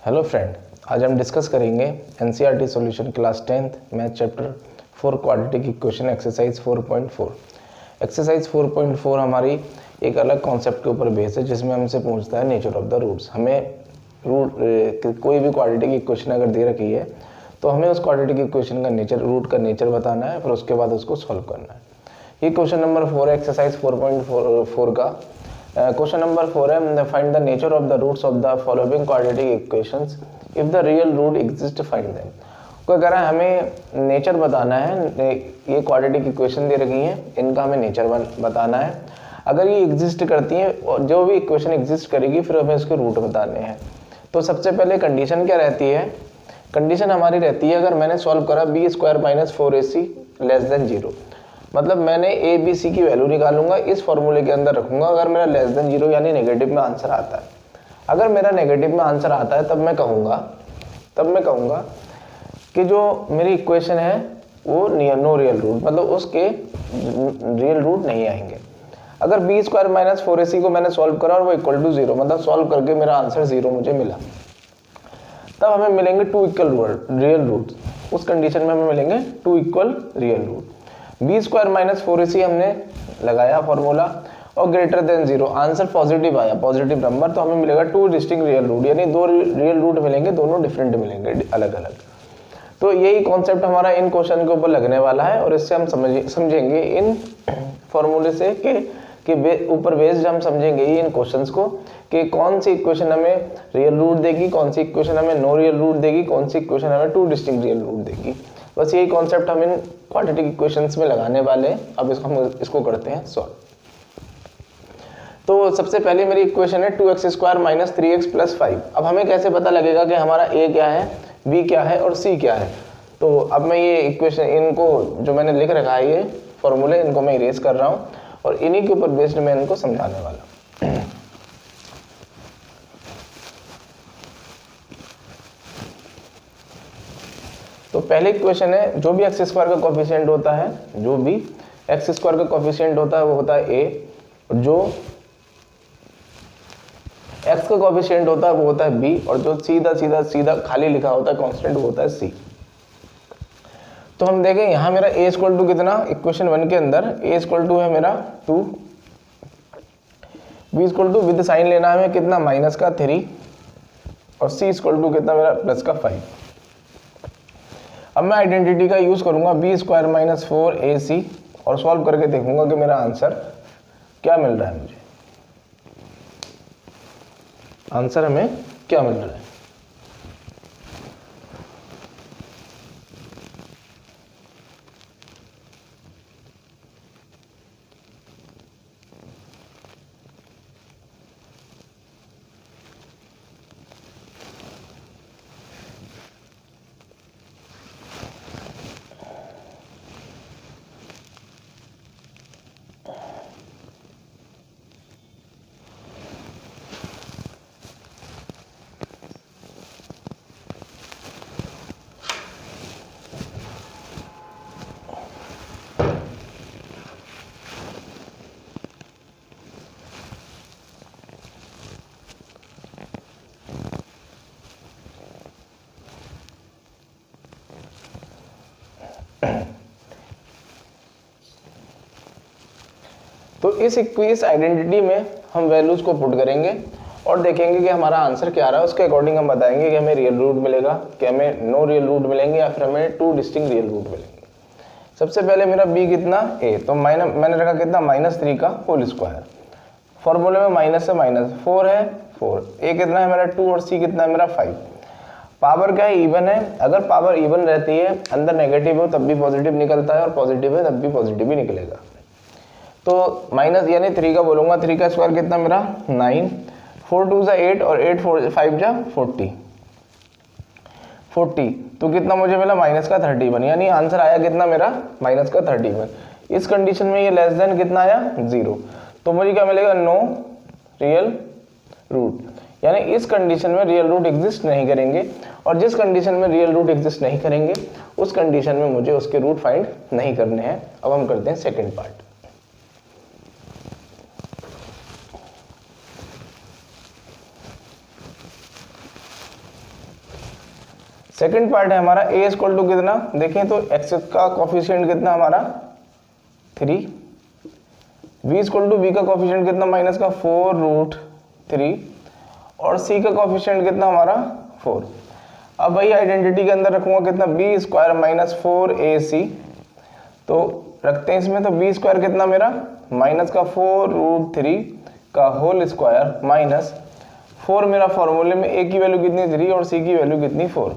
Hello friend, आज हम discuss करेंगे NCERT solution class 10th math chapter 4 quadratic equation exercise 4.4। Exercise 4.4 हमारी एक अलग कॉन्सेप्ट के ऊपर बेस है जिसमें हमसे पूछता है नेचर ऑफ द रूट्स। हमें रूट कोई भी क्वाड्रेटिक इक्वेशन अगर दे रखी है तो हमें उस क्वाड्रेटिक इक्वेशन का नेचर, रूट का नेचर बताना है, फिर उसके बाद उसको सॉल्व करना है। ये क्वेश्चन नंबर 4 है एक्सरसाइज 4.4 का। क्वेश्चन नंबर 4 है find the nature of the roots of the following quadratic equations if the real root exist find them. को अगर हमें नेचर बताना है, ये क्वाड्रेटिक इक्वेशन दे रखी हैं, इनका हमें नेचर बताना है। अगर ये एग्जिस्ट करती हैं और जो भी इक्वेशन एग्जिस्ट करेगी फिर हमें उसके रूट बताने हैं। तो सबसे पहले कंडीशन क्या रहती है? कंडीशन हमारी रहती है, अगर मैंने सॉल्व करा b square minus 4ac less than 0, मतलब मैंने ए बी सी की वैल्यू निकालूंगा, इस फॉर्मूले के अंदर रखूंगा। अगर मेरा लेस देन 0 यानी नेगेटिव में आंसर आता है, अगर मेरा नेगेटिव में आंसर आता है तब मैं कहूँगा कि जो मेरी इक्वेशन है वो नो रियल रूट, मतलब उसके रियल रूट नहीं आएंगे। अगर बी स्क्वायर माइनस 4ac को मैंने सॉल्व करा और वो इक्वल टू 0, मतलब सॉल्व करके मेरा आंसर 0 मुझे मिला, तब हमें मिलेंगे 2 इक्वल रियल रूट। उस कंडीशन में हमें मिलेंगे 2 equal real root. B square minus 4ac हमने लगाया फॉर्मूला और ग्रेटर देन 0, आंसर पॉजिटिव आया, पॉजिटिव नंबर, तो हमें मिलेगा 2 डिस्टिंक्ट रियल रूट, यानी 2 रियल रूट मिलेंगे, दोनों डिफरेंट मिलेंगे, अलग अलग। तो यही कॉन्सेप्ट हमारा इन क्वेश्चन के ऊपर लगने वाला है और इससे हम समझेंगे इन फॉर्मूले से कि ऊपर बेस्ड हम समझेंगे इन क्वेश्चंस को कि कौन सी इक्वेशन हमें रियल रूट देगी, कौन सी इक्वेशन हमें नो रियल रूट देगी, कौन सी इक्वेशन हमें 2 डिस्टिंक्ट रियल रूट देगी। बस यही कॉन्सेप्ट हम इन क्वाड्रेटिक इक्वेशंस में लगाने वाले हैं। अब इसको करते हैं सॉल्व। तो सबसे पहले मेरी इक्वेशन है 2x square minus 3x plus 5। अब हमें कैसे पता लगेगा कि हमारा a क्या है, b क्या है और c क्या है? तो अब मैं ये इक्वेशन, इनको जो मैंने लिख रखा है ये फॉर्मूले, इनको मैं इरेज कर रहा हूँ और इन्हीं के ऊपर बेस्ड मैं इनको समझाने वाला हूँ। तो पहले इक्वेशन है, जो भी एक्स स्क्वायर का कोफिशिएंट होता है, जो भी एक्स स्क्वायर का कोफिशिएंट होता है वो होता है a, और जो x का कोफिशिएंट होता है वो होता है b, और जो सीधा खाली लिखा होता है कांस्टेंट वो होता है c। तो हम देखें यहाँ मेरा a इक्वल टू कितना, इक्वेशन 1 के अंदर a इक्वल टू है मेरा 2, b equal to with sign लेना है कितना माइनस का 3, और c इक्वल टू कितना मेरा प्लस का 5। अब मैं आइडेंटिटी का यूज करूंगा बी स्क्वायर माइनस 4ac और सॉल्व करके देखूंगा कि मेरा आंसर क्या मिल रहा है, मुझे आंसर हमें क्या मिल रहा है। तो इस आइडेंटिटी में हम वैल्यूज को पुट करेंगे और देखेंगे कि हमारा आंसर क्या आ रहा है। उसके अकॉर्डिंग हम बताएंगे कि हमें रियल रूट मिलेगा, कि हमें नो रियल रूट मिलेंगे, या फिर हमें 2 डिस्टिंक्ट रियल रूट मिलेंगे। सबसे पहले मेरा b कितना a, तो मैंने रखा कितना -3 का होल स्क्वायर, फॉर्मूले में माइनस से माइनस 4 है 4, a कितना है मेरा 2 और c कितना है मेरा 5। पावर क्या है, इवन है। अगर पावर इवन रहती है, अंदर नेगेटिव हो तब भी पॉजिटिव निकलता है और पॉजिटिव है तब भी पॉजिटिव ही निकलेगा। तो माइनस यानी 3 का बोलूंगा, 3 का स्क्वायर कितना मेरा 9, 4 2 जा 8 और 8 5 जा 40, तो कितना मुझे मिला माइनस का 31, यानी आंसर आया कितना मेरा माइनस का 31। इस कंडीशन में ये लेस देन कितना आया 0, तो मुझे क्या मिलेगा नो रियल रूट, यानी इस कंडीशन में रियल रूट एग्जिस्ट नहीं करेंगे, और जिस कंडीशन में रियल रूट एग्जिस्ट नहीं करेंगे उस कंडीशन में मुझे उसके रूट फाइंड नहीं करने हैं। अब हम करते हैं सेकेंड पार्ट। सेकंड पार्ट है हमारा a इक्वल टू कितना, देखें तो x का कोफिशिएंट कितना हमारा 3, b इक्वल टू b का कोफिशिएंट कितना माइनस का 4√3 और c का कोफिशिएंट कितना हमारा 4। अब भाई आइडेंटिटी के अंदर रखूंगा कितना b स्क्वायर माइनस 4ac, तो रखते हैं इसमें, तो b स्क्वायर कितना मेरा माइनस का 4√3 का होल स्क्वायर माइनस 4, मेरा फॉर्मूले में a की वैल्यू कितनी 3 और c की वैल्यू कितनी 4।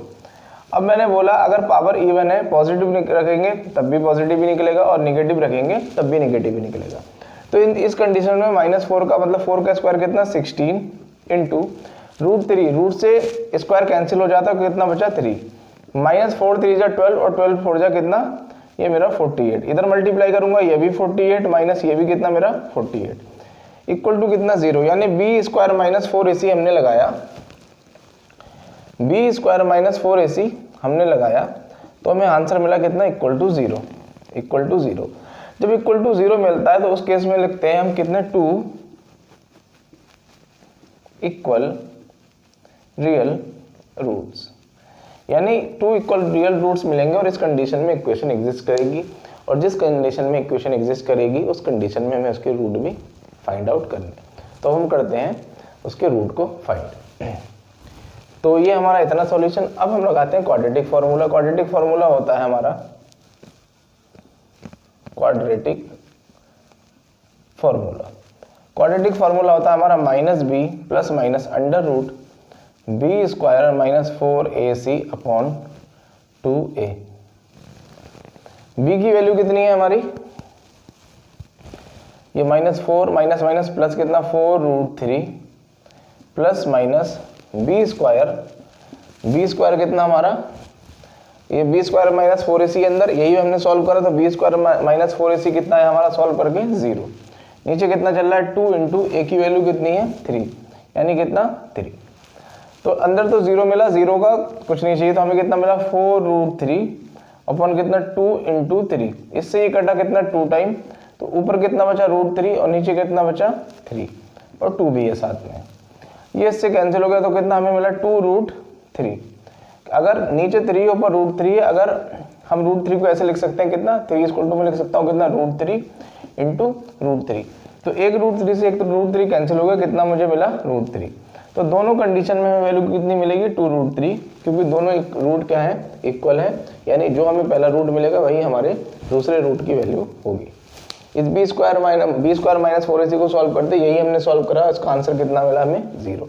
अब मैंने बोला अगर पावर इवन है, पॉजिटिव रखेंगे तब भी पॉजिटिव ही निकलेगा और निगेटिव रखेंगे तब भी निगेटिव ही निकलेगा। तो इस कंडीशन में -4 का मतलब 4 का स्क्वायर कितना 16 इंटू √3, रूट से स्क्वायर कैंसिल हो जाता है, कितना बचा 3, -4 3 जा 12 और 12 4 जा कितना, ये मेरा 48, इधर मल्टीप्लाई करूंगा ये भी 48 माइनस ये भी कितना मेरा 48 इक्वल टू कितना 0, यानी b स्क्वायर माइनस 4ac हमने लगाया, b स्क्वायर माइनस 4ac हमने लगाया, तो हमें आंसर मिला कितना इक्वल टू 0, इक्वल टू 0। जब इक्वल टू 0 मिलता है तो उस केस में लिखते हैं हम कितने 2 इक्वल रियल रूट्स, यानी 2 इक्वल रियल रूट्स मिलेंगे और इस कंडीशन में इक्वेशन एग्जिस्ट करेगी, और जिस कंडीशन में इक्वेशन एग्जिस्ट करेगी उस कंडीशन में हमें उसके रूट भी फाइंड आउट करने। तो हम करते हैं उसके रूट को फाइंड। तो ये हमारा इतना सॉल्यूशन। अब हम लगाते हैं क्वाड्रेटिक फॉर्मूला। क्वाड्रेटिक फॉर्मूला होता है हमारा क्वाड्रेटिक फॉर्मूला। क्वाड्रेटिक फॉर्मूला होता है हमारा -b plus minus under root b square minus 4ac upon 2a। b की वैल्यू कितनी है हमारी, ये -4 माइनस माइनस प्लस कितना 4√3 प्लस माइनस b स्क्वायर कितना हमारा, ये b स्क्वायर माइनस 4ac के अंदर यही हमने सॉल्व करा, तो b स्क्वायर माइनस 4ac कितना है हमारा सॉल्व करके 0। नीचे कितना चल रहा है 2 इंटू a की वैल्यू कितनी है 3, यानी कितना 3। तो अंदर तो 0 मिला, 0 का कुछ नहीं चाहिए, तो हमें कितना मिला 4√3 अपॉन कितना 2 इंटू 3, इससे ये कटा कितना 2 टाइम, तो ऊपर कितना बचा √3 और नीचे कितना बचा 3 और 2 भी है साथ में, ये इससे कैंसिल हो गया, तो कितना हमें मिला 2√3। अगर नीचे 3 ऊपर √3 है, अगर हम √3 को ऐसे लिख सकते हैं कितना 3 इक्वल टू में लिख सकता हूँ कितना √3 इंटू √3, तो एक √3 से एक तो √3 कैंसिल हो गया, कितना मुझे मिला √3। तो दोनों कंडीशन में हमें वैल्यू कितनी मिलेगी 2√3, क्योंकि दोनों रूट क्या है इक्वल है, यानी जो हमें पहला रूट मिलेगा वही हमारे दूसरे रूट की वैल्यू होगी। इस b स्क्वायर माइनस 4ac को सॉल्व करते यही हमने सॉल्व करा, इसका आंसर कितना मिला हमें 0।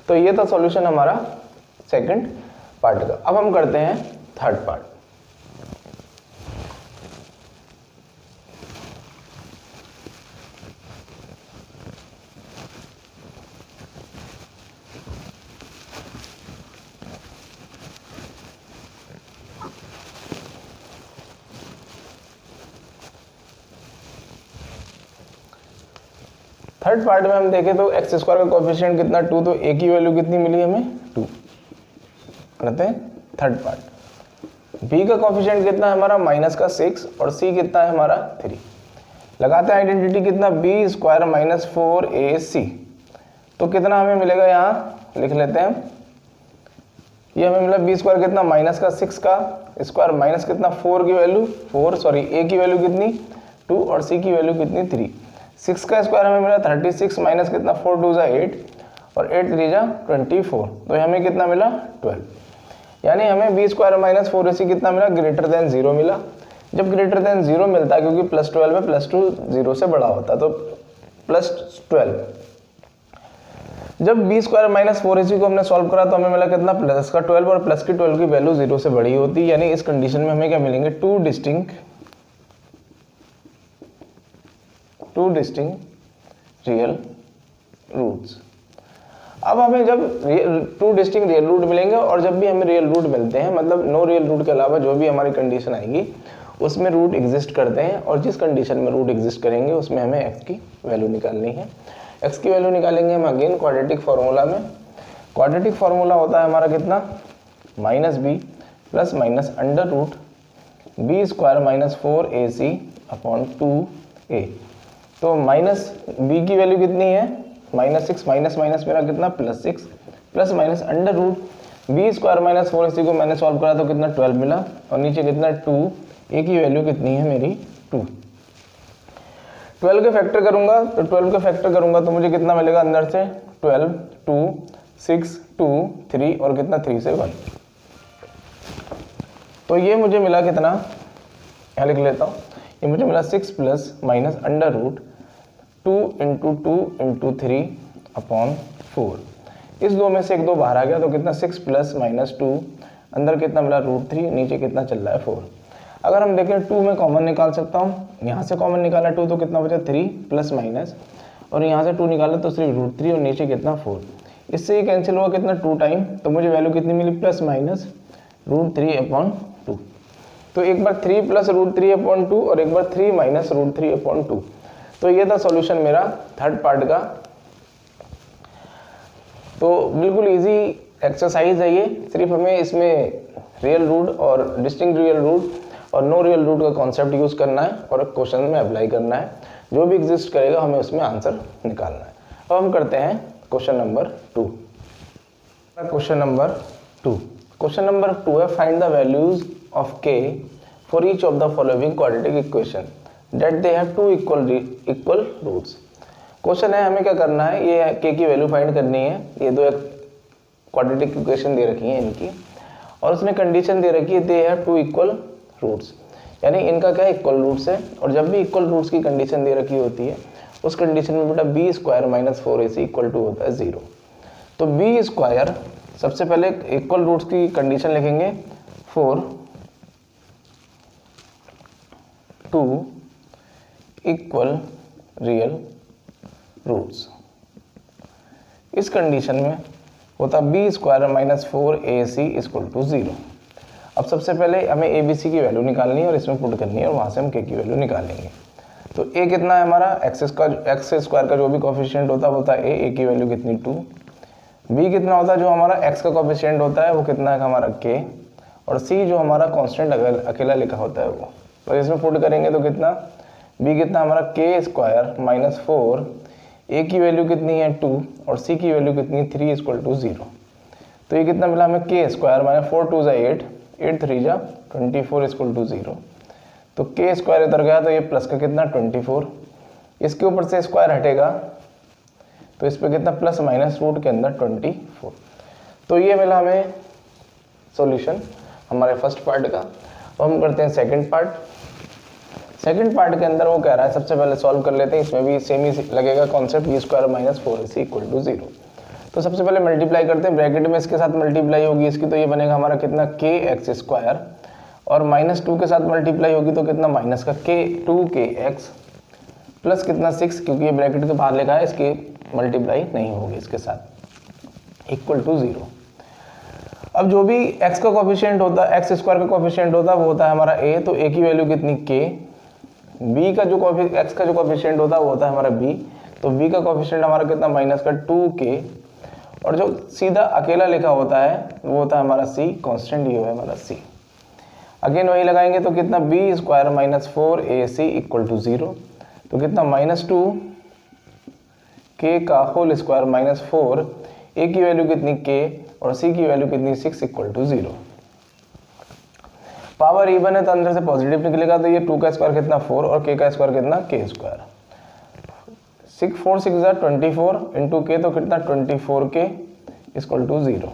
तो ये था सॉल्यूशन हमारा सेकंड पार्ट का। अब हम करते हैं थर्ड पार्ट। थर्ड पार्ट में हम देखें तो एक्स स्क्वायर का कोएफिशिएंट कितना 2, तो a की वैल्यू कितनी मिली हमें 2। करते हैं थर्ड पार्ट। b का कोएफिशिएंट कितना है हमारा माइनस का 6 और c कितना है हमारा 3। लगाते हैं आइडेंटिटी कितना b स्क्वायर माइनस 4ac, तो कितना हमें मिलेगा यहाँ लिख लेते हैं, ये हमें मिला b स्क्वायर कितना माइनस का 6 का स्क्वायर माइनस कितना 4 की वैल्यू a की वैल्यू कितनी 2 और c की वैल्यू कितनी 3। 6 का स्क्वायर हमें मिला 36 माइनस कितना 4 2 जा 8 और 8 3 जा 24, तो हमें कितना मिला 12, यानी हमें b स्क्वायर माइनस 4ac कितना मिला ग्रेटर देन 0 मिला। जब ग्रेटर देन 0 मिलता है, क्योंकि +12 में +2 0 से बड़ा होता है, तो +12। जब b स्क्वायर माइनस 4ac को हमने सॉल्व करा तो हमें मिला कितना प्लस का 12 और प्लस की 12 की वैल्यू 0 से बड़ी होती, यानी इस कंडीशन में हमें क्या मिलेंगे टू डिस्टिंक्ट रियल रूट्स। अब हमें जब टू डिस्टिंक्ट रियल रूट मिलेंगे और जब भी हमें रियल रूट मिलते हैं, मतलब नो रियल रूट के अलावा जो भी हमारी कंडीशन आएगी उसमें रूट एग्जिस्ट करते हैं, और जिस कंडीशन में रूट एग्जिस्ट करेंगे उसमें हमें x की वैल्यू निकालनी है। x की वैल्यू निकालेंगे हम अगेन क्वाड्रेटिक फार्मूला में। क्वाड्रेटिक फार्मूला होता है हमारा कितना -b plus minus under root b square minus 4ac upon 2a। तो माइनस b की वैल्यू कितनी है -6 माइनस माइनस मेरा कितना +6 plus minus under root b square minus 4ac को मैंने सॉल्व करा तो कितना 12 मिला, और नीचे कितना 2, ए की वैल्यू कितनी है मेरी 2। 12 के फैक्टर करूंगा तो 12 के फैक्टर करूंगा तो मुझे कितना मिलेगा अंदर से 12, 2, 6, 2, 3 और कितना 3 से 1। तो ये मुझे मिला कितना, यहाँ लिख लेता हूँ, ये मुझे मिला 6 plus minus under root 2 into 2 into 3 upon 4। इस दो में से एक दो बाहर आ गया तो कितना 6 प्लस माइनस 2, अंदर कितना मिला √3, नीचे कितना चल रहा है 4। अगर हम देखें 2 में कॉमन निकाल सकता हूँ, यहाँ से कॉमन निकाला 2 तो कितना बचा 3 प्लस माइनस, और यहाँ से 2 निकाला तो सिर्फ √3 और नीचे कितना 4। इससे ये कैंसिल हुआ कितना 2 टाइम, तो मुझे वैल्यू कितनी मिली प्लस माइनस √3/2। तो एक बार 3 प्लस √3/2 और एक बार 3 माइनस √3/2। तो ये था सॉल्यूशन मेरा थर्ड पार्ट का। तो बिल्कुल इजी एक्सरसाइज है ये, सिर्फ हमें इसमें रियल रूट और डिस्टिंक्ट रियल रूट और नो रियल रूट का कॉन्सेप्ट यूज करना है और क्वेश्चन में अप्लाई करना है। जो भी एग्जिस्ट करेगा हमें उसमें आंसर निकालना है। अब हम करते हैं question number 2। Question number 2, question number 2 है find the values of k for each of the following quadratic equation that they have 2 equal roots. Question है हमें क्या करना है, ये k की वैल्यू फाइंड करनी है। ये दो क्वाड्रेटिक इक्वेशन दे रखी है इनकी, और उसमें कंडीशन दे रखी है दे हैव 2 इक्वल रूट्स, यानी इनका क्या इक्वल रूट्स है। और जब भी इक्वल रूट्स की कंडीशन दे रखी होती है उस कंडीशन में बेटा b square minus 4ac equal to होता है 0। तो बी स्क्वायर सबसे पहले इक्वल रूट्स की कंडीशन लिखेंगे 4 2 इक्वल रियल रूट्स। इस कंडीशन में होता b square minus 4ac equal to 0। अब सबसे पहले हमें abc की वैल्यू निकालनी है और इसमें पुट करनी है और वहाँ से हम k की वैल्यू निकालेंगे। तो a कितना है हमारा x स्क्वायर का जो भी कोफिशिएंट होता है a की वैल्यू कितनी 2। b कितना होता है जो हमारा x का कोफिशिएंट होता है वो कितना है हमारा k, और c जो हमारा कांस्टेंट अकेला लिखा होता है वो। तो इसमें पुट करेंगे तो कितना b कितना हमारा k स्क्वायर माइनस 4, a की वैल्यू कितनी है 2 और c की वैल्यू कितनी है 3 इक्वल टू 0। तो ये कितना मिला हमें k square minus 4 2 8, 8 3 24 equal to 0। तो k स्क्वायर इधर गया तो ये प्लस का कितना 24, इसके ऊपर से स्क्वायर हटेगा तो इस पर कितना प्लस माइनस रूट के अंदर 24। तो ये मिला हमें सॉल्यूशन हमारे फर्स्ट पार्ट का। अब हम करते हैं सेकंड पार्ट। सेकंड पार्ट के अंदर वो कह रहा है सबसे पहले सॉल्व कर लेते हैं, इसमें भी सेम ही लगेगा concept b square minus 4ac equal to 0। तो सबसे पहले मल्टीप्लाई करते हैं, ब्रैकेट में इसके साथ मल्टीप्लाई होगी इसकी तो ये बनेगा हमारा कितना kx स्क्वायर, और माइनस 2 के साथ मल्टीप्लाई होगी तो कितना माइनस का 2kx प्लस कितना 6, क्योंकि ये ब्रैकेट के बाहर लिखा है इसकी मल्टीप्लाई नहीं होगी इसके साथ, इक्वल टू 0। अब जो भी x का कोफिशिएंट होता है, x स्क्वायर का कोफिशिएंट होता है वो होता है हमारा a, तो a की वैल्यू कितनी k, b का जो x का जो कोफिशिएंट होता है वो होता है हमारा b, तो b का कोफिशिएंट हमारा कितना माइनस का 2k, और जो सीधा अकेला लिखा होता है वो होता है हमारा c, कांस्टेंट ये है हमारा c। अगेन वही लगाएंगे तो कितना b square minus 4ac equal to 0, तो कितना माइनस 2 k का होल स्क्वायर माइनस 4, a की वैल्यू कितनी k और c की वैल्यू कितनी 6 इक्वल टू 0। पावर इवन है तो अंदर से पॉजिटिव निकलेगा, तो ये 2 का स्क्वायर कितना 4 और k का स्क्वायर कितना k स्क्वायर, 4 6 24 इंटू k तो कितना 24k इक्वल टू 0।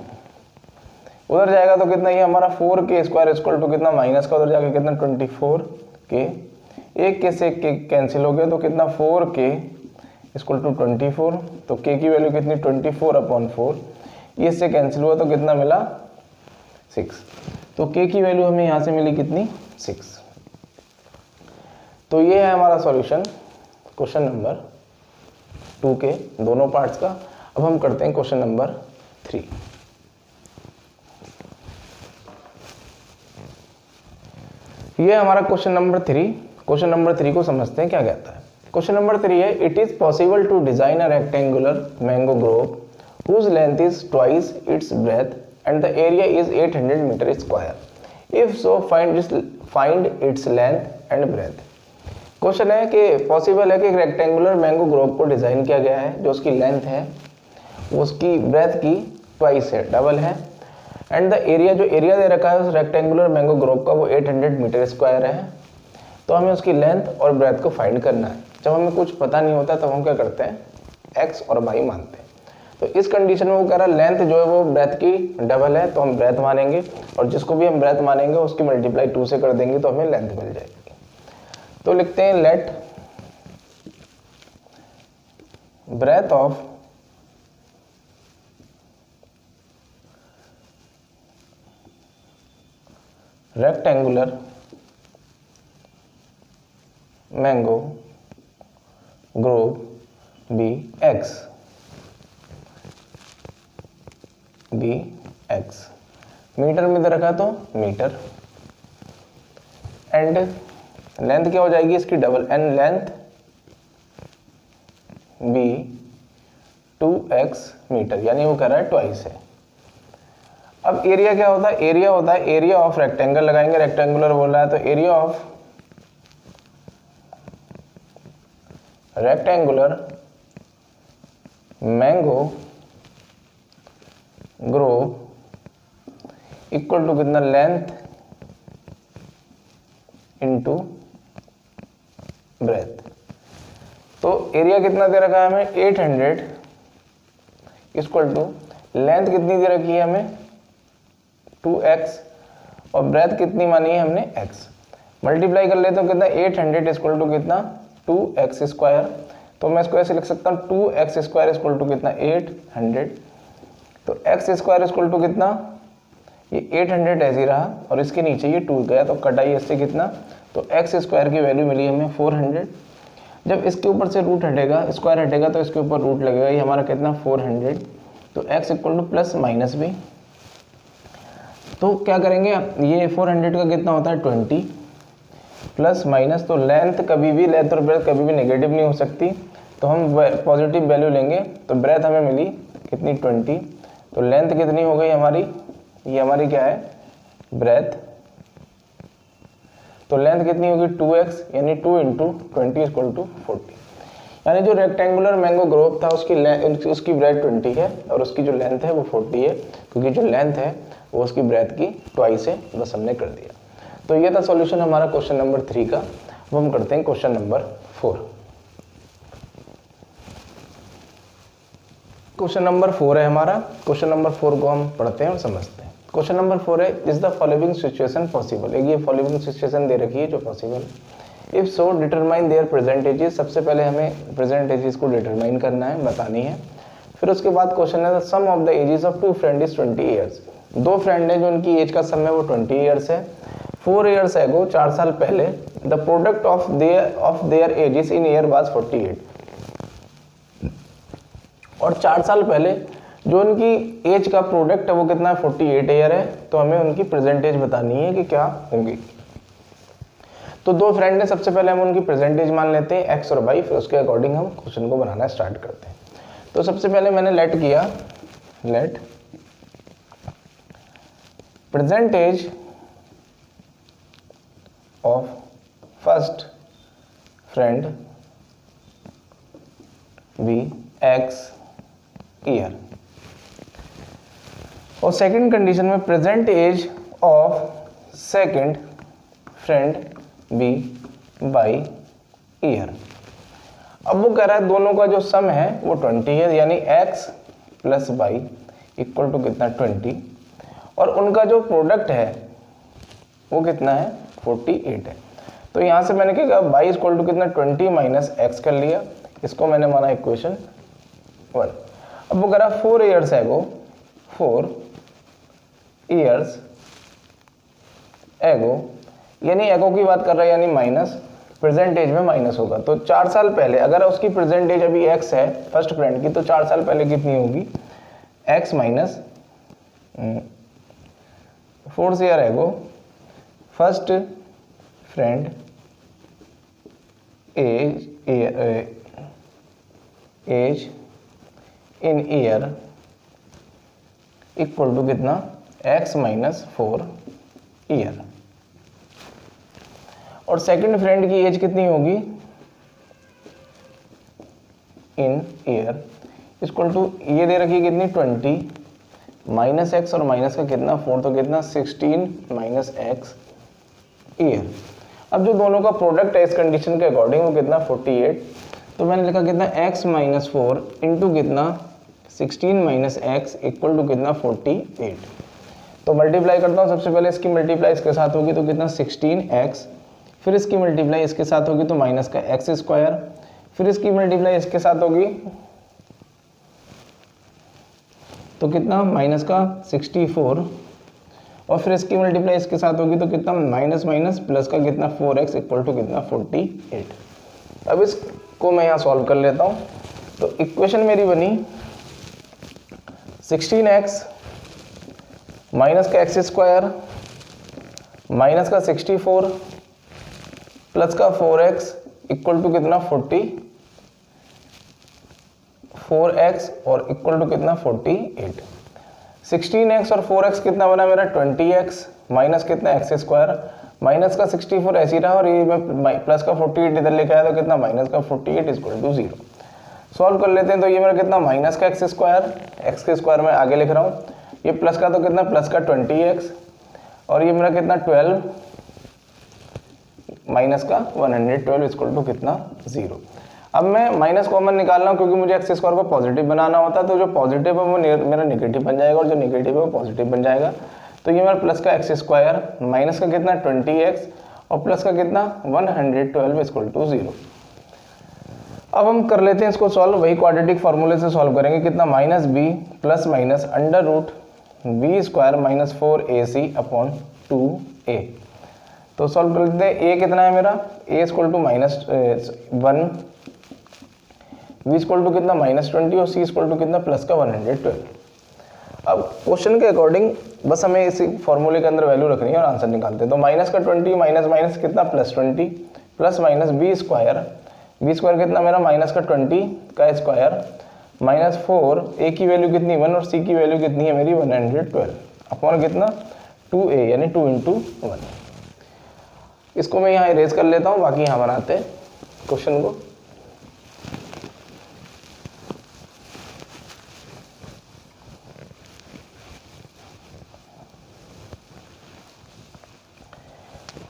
उधर जाएगा तो कितना ये हमारा 4k स्क्वायर इक्वल टू कितना माइनस का, उधर जाके कितना 24k, एक k से k कैंसिल हो गया तो कितना 4k इक्वल टू 24, तो k की वैल्यू कितनी 24/4, ये इससे कैंसिल हुआ तो कितना मिला 6। तो k की वैल्यू हमें यहाँ से मिली कितनी 6। तो ये है हमारा सॉल्यूशन क्वेश्चन नंबर 2 के दोनों पार्ट्स का। अब हम करते हैं क्वेश्चन नंबर 3। ये हमारा क्वेश्चन नंबर 3। क्वेश्चन नंबर 3 को समझते हैं क्या कहता है। क्वेश्चन नंबर 3 है it is possible to design a rectangular mango grove whose length is twice its breadth and the area is 800 meter square. If so, find its length and breadth. Question है कि possible है कि एक rectangular mango Grove को design किया गया है, जो उसकी लेंथ है वो उसकी ब्रेथ की ट्वाइस है, डबल है, एंड द एरिया, जो एरिया दे रखा है उस रेक्टेंगुलर मैंगो ग्रोव का वो 800 मीटर स्क्वायर है। तो हमें उसकी लेंथ और ब्रेथ को फाइंड करना है। जब हमें कुछ पता नहीं होता तब हम क्या करते हैं, एक्स और वाई मानते हैं। तो इस कंडीशन में वो कह रहा है लेंथ जो है वो ब्रेथ की डबल है, तो हम ब्रेथ मानेंगे, और जिसको भी हम ब्रेथ मानेंगे उसकी मल्टीप्लाई 2 से कर देंगे तो हमें लेंथ मिल जाएगी। तो लिखते हैं let breadth of rectangular mango grove be x, metre में दे रखा तो मीटर, एंड लेंथ क्या हो जाएगी इसकी double, and length be 2x metre, यानी वो कह रहा है ट्वाइस है। अब एरिया क्या होता है, एरिया होता है एरिया ऑफ रेक्टेंगल, लगाएंगे रेक्टेंगुलर बोल रहा है तो area of rectangular mango grove equal to कितना, लेंथ इनटू ब्रेथ। तो एरिया कितना दे रखा है हमें 800 इक्वल टू लेंथ कितनी दे रखी है हमें 2x, और ब्रेथ कितनी मानी है हमने x। मल्टीप्लाई कर लेते हो कितना 800 इक्वल टू कितना 2x स्क्वायर, तो मैं इसको ऐसे लिख सकता हूँ 2x स्क्वायर इक्वल टू कितना 800, तो x स्क्वायर इक्वल टू कितना, ये 800 ऐसे ही रहा और इसके नीचे ये 2 गया तो कटाई इससे कितना, तो x स्क्वायर की वैल्यू मिली हमें 400। जब इसके ऊपर से रूट हटेगा, स्क्वायर हटेगा तो इसके ऊपर रूट लगेगा, ये हमारा कितना 400, तो x equal two plus minus भी। तो क्या करेंगे, ये 400 का कितना होता है 20 प्लस माइनस, तो लेंथ कभी भी, लेंथ और ब्रेथ कभी भी नेगेटिव नहीं हो सकती, तो हम पॉजिटिव वैल्यू लेंगे। तो ब्रेथ हमें मिली कितनी 20, तो लेंथ कितनी हो गई हमारी, ये हमारी क्या है ब्रेथ, तो लेंथ कितनी होगी 2x, यानी 2 इंटू 20 इक्वल टू 40, यानी जो रेक्टेंगुलर मैंगो ग्रोव था उसकी ब्रेथ 20 है और उसकी जो लेंथ है वो 40 है, क्योंकि जो लेंथ है वो उसकी ब्रेथ की ट्वाइस है, बस हमने कर दिया। तो ये था सॉल्यूशन हमारा क्वेश्चन नंबर 3 का। अब हम करते हैं क्वेश्चन नंबर 4। क्वेश्चन नंबर 4 है हमारा। क्वेश्चन नंबर 4 को हम पढ़ते हैं और समझते हैं। क्वेश्चन नंबर 4 है, is the following situation possible. एक ये फॉलोइंग सिचुएशन दे रखी है जो possible, if so determine their percentages. सबसे पहले हमें प्रेजेंटेजेस को डिटरमाइन करना है, बतानी है। फिर उसके बाद क्वेश्चन है, the sum of the ages of 2 friend is 20 years. 2 friend है जो उनकी एज का सम है वो 20 ईयर्स है। 4 ईयर्स एगो, 4 साल पहले, the product of their edges in year was 48। और 4 साल पहले जो उनकी एज का प्रोडक्ट है वो कितना है 48 ईयर है। तो हमें उनकी प्रेजेंटेज बतानी है कि क्या होंगी। तो 2 फ्रेंड है, सबसे पहले हम उनकी प्रेजेंटेज मान लेते हैं एक्स और वाई, फिर उसके अकॉर्डिंग हम क्वेश्चन को बनाना स्टार्ट करते हैं। तो सबसे पहले मैंने लेट किया, let present age of first friend be x year, और सेकंड कंडीशन में present age of second friend be y year. अब वो कह रहा है दोनों का जो सम है वो 20 है, यानी x plus y equal to कितना 20, और उनका जो प्रोडक्ट है वो कितना है 48 है। तो यहाँ से मैंने क्या कहा y इक्वल टू कितना 20 माइनस एक्स कर लिया, इसको मैंने माना इक्वेशन 1। अब वो कह रहा है 4 ईयर्स एगो, 4 ईयर्स एगो, यानी एगो की बात कर रहा है, यानी माइनस, प्रेजेंटेज में माइनस होगा। तो 4 साल पहले अगर उसकी प्रेजेंटेज अभी x है फर्स्ट फ्रेंड की, तो 4 साल पहले कितनी होगी x minus 4 year ago first friend age in year equal to कितना x माइनस 4 ईयर। और सेकंड फ्रेंड की एज कितनी होगी इन ईयर इक्वल टू, ये दे रखी कितनी 20 माइनस एक्स और माइनस का कितना 4, तो कितना 16 माइनस एक्स ईयर। अब जो दोनों का प्रोडक्ट है इस कंडीशन के अकॉर्डिंग वो कितना 48, तो मैंने लिखा कितना x माइनस 4 इंटू कितना 16 माइनस एक्स इक्वल टू कितना 48। तो मल्टीप्लाई करता हूँ, सबसे पहले इसकी मल्टीप्लाई इसके साथ होगी तो कितना 16x, फिर इसकी मल्टीप्लाई इसके साथ होगी तो माइनस का एक्स स्क्वायर, फिर इसकी मल्टीप्लाई इसके साथ होगी तो कितना माइनस का 64, और फिर इसकी मल्टीप्लाई इसके साथ होगी तो कितना माइनस माइनस प्लस का कितना 4x इक्वल टू कितना 48। अब इसको मैं यहाँ सॉल्व कर लेता हूँ। तो इक्वेशन मेरी बनी 16x माइनस का एक्स स्क्वायर माइनस का 64 प्लस का 4x इक्वल टू कितना 4x और इक्वल टू कितना 48। 16x और 4x कितना बना मेरा 20x माइनस कितना एक्स स्क्वायर माइनस का 64 ऐसी रहा, और ये मैं प्लस का 48 इधर लेके आया तो कितना माइनस का 48 इक्वल टू 0। सॉल्व कर लेते हैं। तो ये मेरा कितना माइनस का एक्स के स्क्वायर में आगे लिख रहा हूँ, ये प्लस का तो कितना प्लस का 20x, और ये मेरा कितना 12 माइनस का 112 इक्वल टू कितना 0। अब मैं माइनस कॉमन निकाल रहा हूँ क्योंकि मुझे एक्स स्क्वायर को पॉजिटिव बनाना होता है, तो जो पॉजिटिव है वो मेरा नेगेटिव बन जाएगा और जो नेगेटिव है वो पॉजिटिव बन जाएगा। तो ये मेरा प्लस का एक्स स्क्वायर माइनस का कितना 20x और प्लस का कितना 112 इक्वल टू 0। अब हम कर लेते हैं इसको सॉल्व, वही क्वाड्रेटिक फार्मूले से सॉल्व करेंगे। कितना minus b plus minus under root b square minus 4ac upon 2a। तो सॉल्व कर लेते हैं। a कितना है मेरा, a equal to minus 1, v equal to कितना माइनस 20 और c इक्वल टू कितना प्लस का 112। अब क्वेश्चन के अकॉर्डिंग बस हमें इसी फॉर्मूले के अंदर वैल्यू रखनी है और आंसर निकालते हैं। तो माइनस का 20 माइनस माइनस कितना plus 20 plus minus b square कितना मेरा माइनस का 20 का स्क्वायर माइनस 4, a की वैल्यू कितनी 1 और c की वैल्यू कितनी है मेरी 112 अपॉन कितना 2a यानी 2 इंटू 1। इसको मैं यहाँ इरेज कर लेता हूँ, बाकी यहाँ बनाते हैं क्वेश्चन को।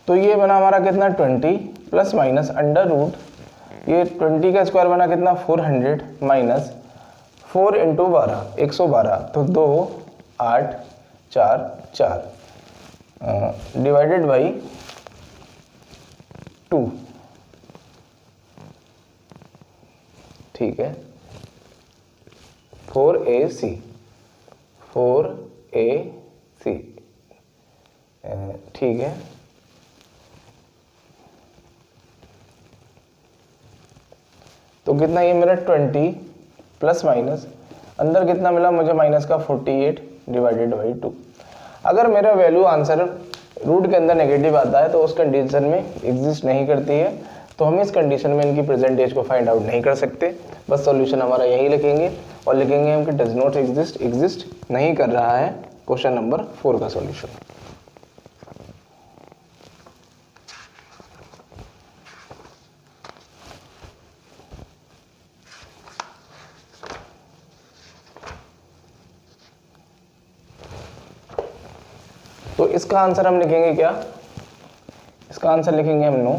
तो ये बना हमारा कितना 20 प्लस माइनस अंडर रूट, ये 20 का स्क्वायर बना कितना 400 माइनस 4 इंटू 12 112, तो 2 8 4 4 डिवाइडेड बाई 2, ठीक है 4ac ठीक है। तो कितना ये मेरा 20 प्लस माइनस अंदर कितना मिला मुझे माइनस का 48 डिवाइडेड बाई 2। अगर मेरा वैल्यू आंसर रूट के अंदर नेगेटिव आता है तो उस कंडीशन में एग्जिस्ट नहीं करती है, तो हम इस कंडीशन में इनकी प्रेजेंट एज को फाइंड आउट नहीं कर सकते। बस सॉल्यूशन हमारा यही लिखेंगे और लिखेंगे हम कि डज नॉट एग्जिस्ट नहीं कर रहा है क्वेश्चन नंबर 4 का सॉल्यूशन। तो इसका आंसर हम लिखेंगे क्या, इसका आंसर लिखेंगे हम नो।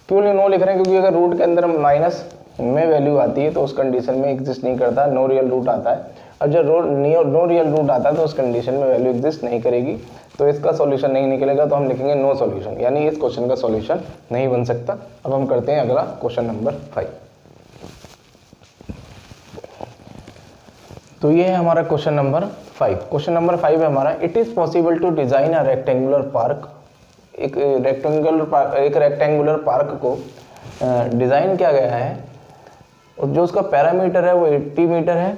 क्यों नो लिख रहे हैं, क्योंकि अगर रूट के अंदर माइनस में वैल्यू आती है तो उस कंडीशन में एग्जिस्ट नहीं करता, नो रियल रूट आता है। और जब नो रियल रूट आता है तो उस कंडीशन में वैल्यू एग्जिस्ट नहीं करेगी, तो इसका सॉल्यूशन नहीं निकलेगा, तो हम लिखेंगे नो सॉल्यूशन, यानी इस क्वेश्चन का सॉल्यूशन नहीं बन सकता। अब हम करते हैं अगला क्वेश्चन नंबर 5। तो ये है हमारा क्वेश्चन नंबर 5। क्वेश्चन नंबर 5 है हमारा, it is possible to design a rectangular park. एक रेक्टेंगुलर पार्क को डिजाइन किया गया है और जो उसका पैरामीटर है वो 80 मीटर है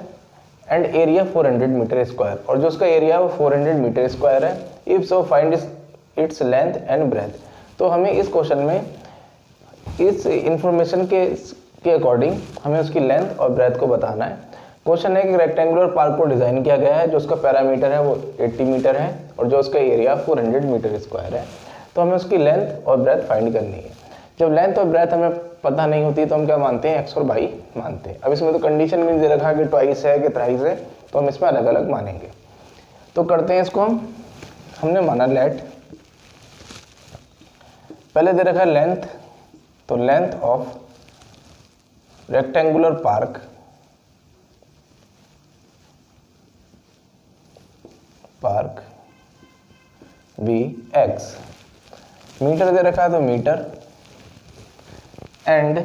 एंड एरिया 400 मीटर स्क्वायर, और जो उसका एरिया है वो 400 मीटर स्क्वायर है। If so find its length and breadth. तो हमें इस क्वेश्चन में इस इंफॉर्मेशन के अकॉर्डिंग हमें उसकी लेंथ और ब्रेथ को बताना है। क्वेश्चन है कि रेक्टेंगुलर पार्क को डिजाइन किया गया है, जो उसका पैरामीटर है वो 80 मीटर है और जो उसका एरिया 400 मीटर स्क्वायर है। तो हमें उसकी लेंथ और ब्रेथ फाइंड करनी है। जब लेंथ और ब्रेथ हमें पता नहीं होती तो हम क्या मानते हैं, एक्स और वाई मानते हैं। अब इसमें तो कंडीशन भी दे रखा है कि ट्वाइस है कि थ्राइस है, तो हम इसमें अलग अलग मानेंगे। तो करते हैं इसको हमने माना लेट, पहले दे रखा है लेंथ, तो length of rectangular park be x, metre दे रखा है तो metre, and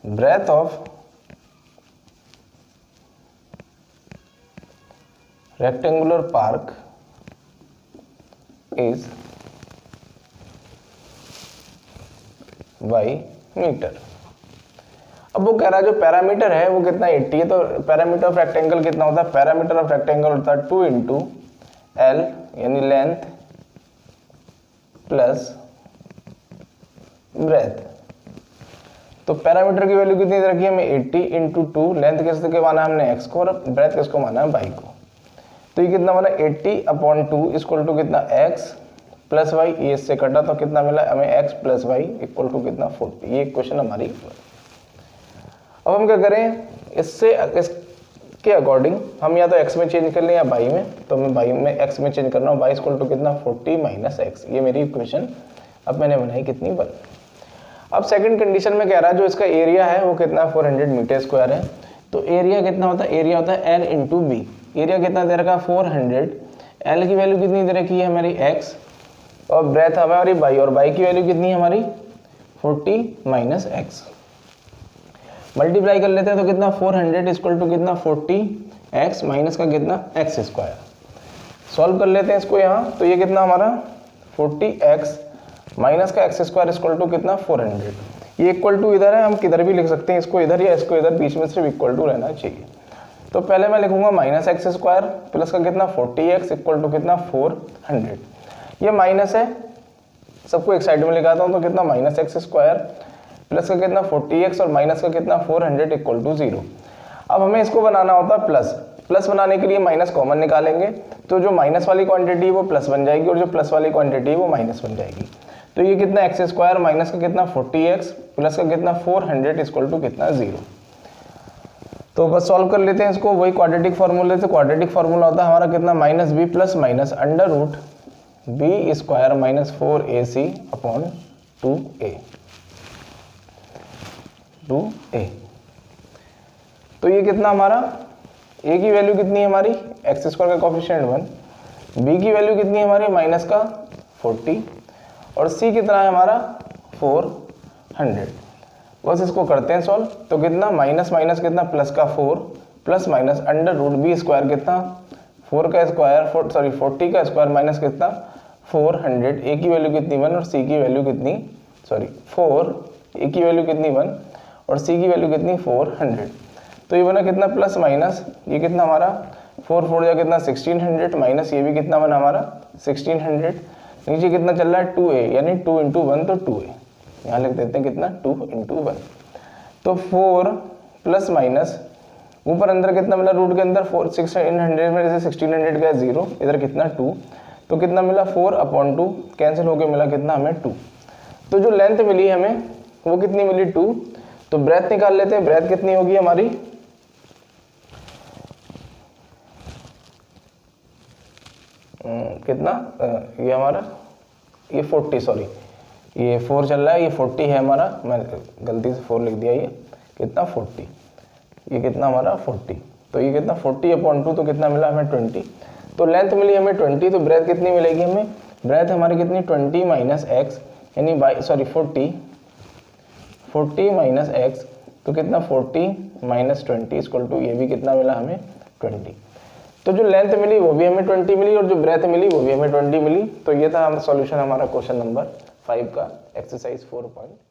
breadth of rectangular park is by metre. अब वो कह रहा है जो पैरामीटर है वो कितना 80 है, तो पैरामीटर ऑफ रेक्टेंगल कितना होता है, पैरामीटर ऑफ रेक्टेंगल होता है 2 इंटू एल यानी लेंथ प्लस ब्रेथ। तो पैरामीटर की वैल्यू कितनी रखी है हमें 80 इंटू 2, लेंथ किसके माना है हमने x को और ब्रेथ किसको माना है y को। तो ये कितना बना 80/2 इक्वल टू कितना x प्लस वाई, ये इससे कटा तो कितना मिला हमें x plus y equal to कितना 40। ये क्वेश्चन हमारी। अब हम क्या करें, इसके अकॉर्डिंग हम या तो x में चेंज कर लें या y में, तो मैं y में x में चेंज करना हूँ, y इक्वल टू कितना 40 माइनस x। ये मेरी इक्वेशन अब मैंने बनाई कितनी 1। अब सेकंड कंडीशन में कह रहा है जो इसका एरिया है वो कितना 400 मीटर स्क्वायर है, तो एरिया कितना होता है, एरिया होता है L इंटू बी। एरिया कितना दे रखा है 400, L की वैल्यू कितनी दे रखी है हमारी x और ब्रेथ हमारी y, और y की वैल्यू कितनी है हमारी 40 माइनस x। मल्टीप्लाई कर लेते हैं तो कितना 400 इक्वल टू कितना 40x माइनस का कितना x स्क्वायर। सॉल्व कर लेते हैं इसको यहाँ, तो ये कितना हमारा 40x माइनस का x स्क्वायर इक्वल टू कितना 400। ये इक्वल टू इधर है, हम किधर भी लिख सकते हैं, इसको इधर या इसको इधर, बीच में सिर्फ इक्वल टू रहना चाहिए। तो पहले मैं लिखूंगा माइनस एक्स स्क्वायर प्लस का कितना 40x इक्वल टू कितना 400। ये माइनस है, सबको एक साइड में लिखाता हूँ, तो कितना माइनस एक्स स्क्वायर प्लस का कितना 40x और माइनस का कितना 400 इक्वल टू 0। अब हमें इसको बनाना होता है प्लस, प्लस बनाने के लिए माइनस कॉमन निकालेंगे, तो जो माइनस वाली क्वांटिटी है वो प्लस बन जाएगी और जो प्लस वाली क्वांटिटी है वो माइनस बन जाएगी। तो ये कितना एक्स स्क्वायर माइनस का कितना 40x प्लस का कितना 400 इक्वल टू कितना 0। तो बस सॉल्व कर लेते हैं इसको, वही क्वाड्रेटिक फार्मूले से। क्वाड्रेटिक फार्मूला होता है हमारा कितना minus b plus minus under root b square minus 4ac upon 2a। तो ये कितना हमारा a की वैल्यू कितनी है हमारी एक्स स्क्वायर का कोफिशिएंट 1, b की वैल्यू कितनी है हमारी माइनस का 40 और c कितना है हमारा 400। बस इसको करते हैं सॉल्व, तो कितना माइनस माइनस कितना प्लस का 4 plus minus under root b square कितना 4 का स्क्वायर 40 का स्क्वायर माइनस कितना 400। ए की वैल्यू कितनी 1 और सी की वैल्यू कितनी 4, ए की वैल्यू कितनी 1 और सी की वैल्यू कितनी 400। तो ये बना कितना प्लस माइनस, ये कितना हमारा 4 4 या कितना 1600 माइनस ये भी कितना बना हमारा 1600। नीचे कितना चल रहा है 2a यानी 2 इंटू 1 तो 2a, यहाँ लिख देते हैं कितना 2 इंटू 1। तो 4 प्लस माइनस ऊपर अंदर कितना मिला रूट के अंदर 1600 में जैसे 1600 का 0 इधर कितना 2, तो कितना मिला 4/2 कैंसिल होके मिला कितना हमें 2। तो जो लेंथ मिली हमें वो कितनी मिली 2। तो ब्रेथ निकाल लेते हैं, ब्रेथ कितनी होगी हमारी कितना ये हमारा ये 40 सॉरी ये 4 चल रहा है, ये 40 है हमारा, मैं गलती से 4 लिख दिया, ये कितना 40, ये कितना हमारा 40। तो ये कितना 40/2 तो कितना मिला हमें 20। तो लेंथ मिली हमें 20, तो ब्रेथ कितनी मिलेगी हमें, ब्रेथ हमारी कितनी 20 माइनस एक्स यानी 40 माइनस एक्स, तो कितना 40 माइनस 20 इक्वल टू ये भी कितना मिला हमें 20। तो जो लेंथ मिली वो भी हमें 20 मिली और जो ब्रेथ मिली वो भी हमें 20 मिली। तो ये था सॉल्यूशन हमारा क्वेश्चन नंबर 5 का एक्सरसाइज 4.4।